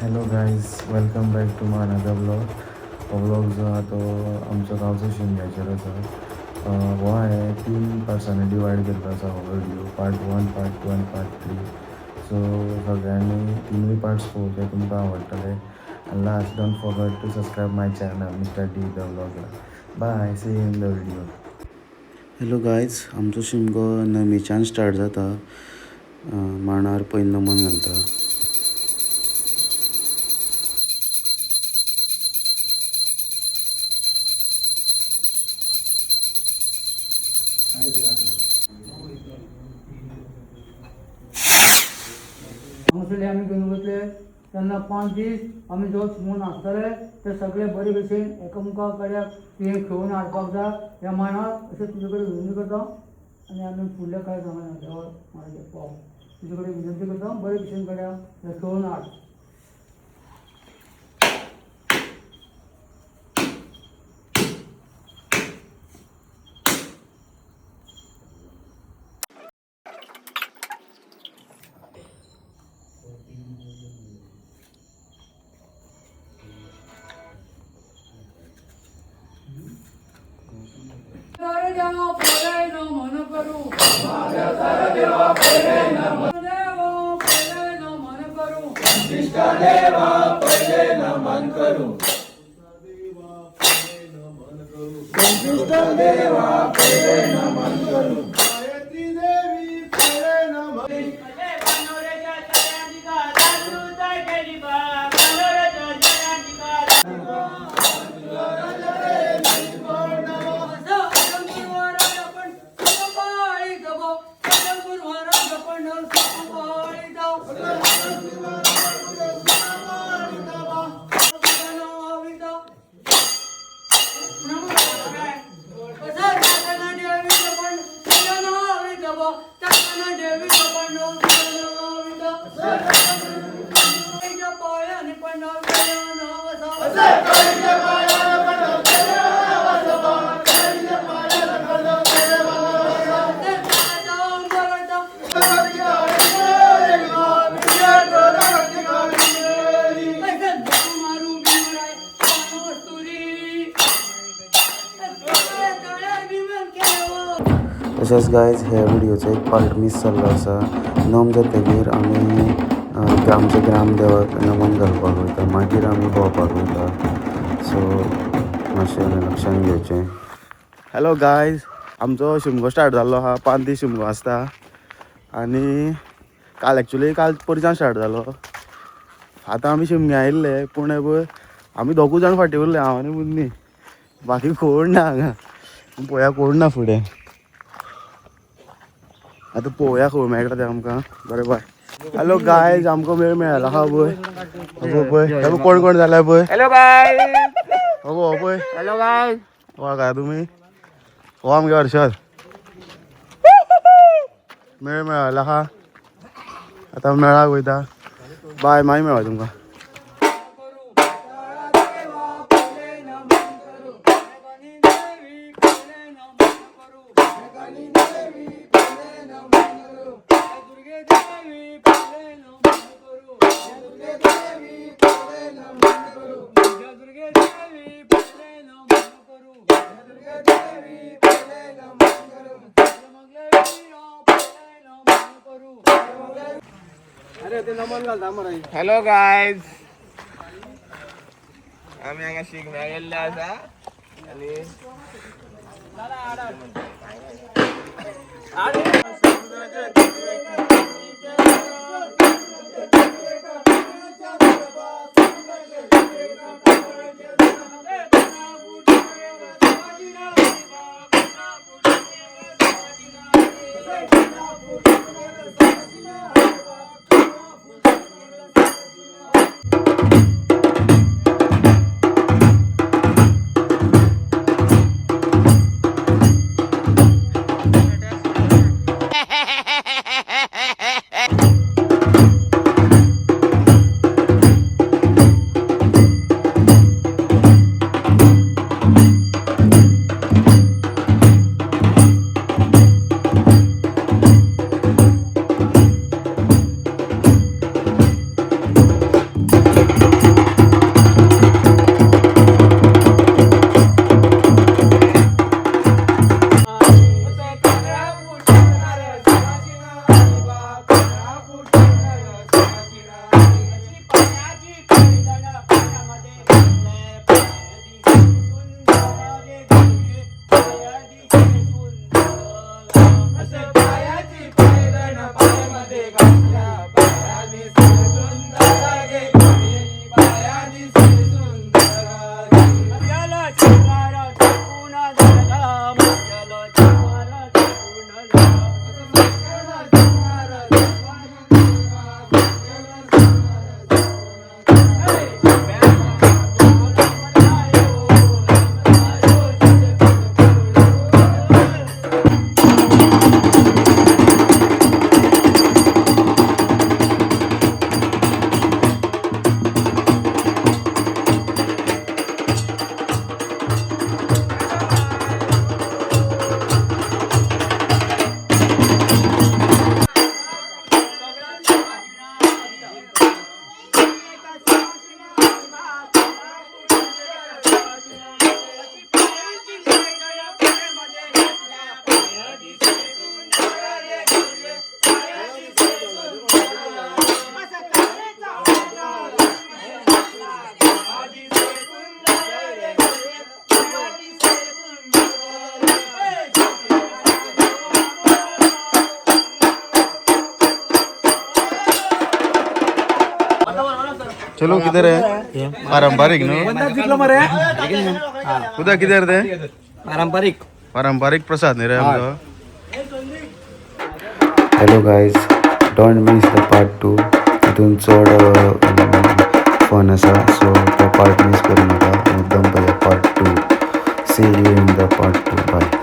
Hello guys, welcome back to my another blog. हो blog जो हा तो आमच्या गांवचो शिमग्याचेर आसा. हो हांवें 3 पार्ट्सांनी डिवायड केल्लो आसा हो व्हिडिओ. पार्ट 1, पार्ट 2 आनी पार्ट 3. सो सगळ्यांनी तिनूय पार्ट्स पळोवचे, तुमकां आवडटले. आनी last, don't forget to subscribe my channel mister D the vlogger. Bye, see you in the video. Hello guys, आमचो शिमगो नमीच्यान स्टार्ट जाता. मांडार पयलीं नमन घालता. हांगासरले आमी घेवन वतले तेन्ना 5 दीस आमी जो शिमून आसतले ते सगळे बरे भशेन एकामेका कडेन तुवें खेळून हाडपाक जाय. ह्या मांडार अशें तुजे कडेन विनंती करता आनी आमी फुडल्या कांय सांगना देवा म्हाजे पाव तुजे कडेन विनंती करता, बरे भशेन कडेन हे खेळून हाड. देवा पहिले न मन करू देवा पहिले न मन करू देवा पहिले न मन करू देवा पहिले न मन करू गायत्री देवी पहिले न मन अजय बनोरेच्या चरणांची का दादू जाय गेली बा बनोरेच्या चरणांची का तशेंच गायज ह्या व्हिडिओचो एक पार्ट मिस जाल्लो आसा. नम जातकीर आमी आमच्या ग्रामदेवाक नमन घालपाक वयता, मागीर आमी भोंवपाक वयता. सो मातशें लक्षान घेवचें. हॅलो गायज, आमचो शिमगो स्टार्ट जाल्लो आहा. 5 दीस शिमगो आसता आनी काल परच्यान स्टार्ट जालो. आतां आमी शिमग्या आयिल्ले, पूण आमी दोगूय जाण फाटीं उरले, हांव आनी मुन्नी. बाकी कोण ना हांगा. पळोवया कोण ना फुडें. आतां पळोवया खंय मेळटा तें आमकां. बरें बाय. हॅलो गायज, आमकां मेळ मेळ्ळो आहा पळय. पळय कोण कोण जाल्यार पळय. हॅलो गाय. हो पळय. हॅलो गाय. वळखा तुमी? हो आमगे हर्षद. मेळ मेळ्ळो आहा. आतां मेळाक वयता. बाय, मागीर मेळया तुमकां. हॅलो गायज, आम्ही हांगा शिगम्या गेल्ले आसा आनी चलो किधर है पारंपरिक नो कुदा किधर ते पारंपरिक प्रसाद नाही रे आमचो hello guys don't miss the part 2 तितून चड फन आसा सो तो पार्ट मिस करूं नाका एकदम बरें part 2 see you in the part 2 bye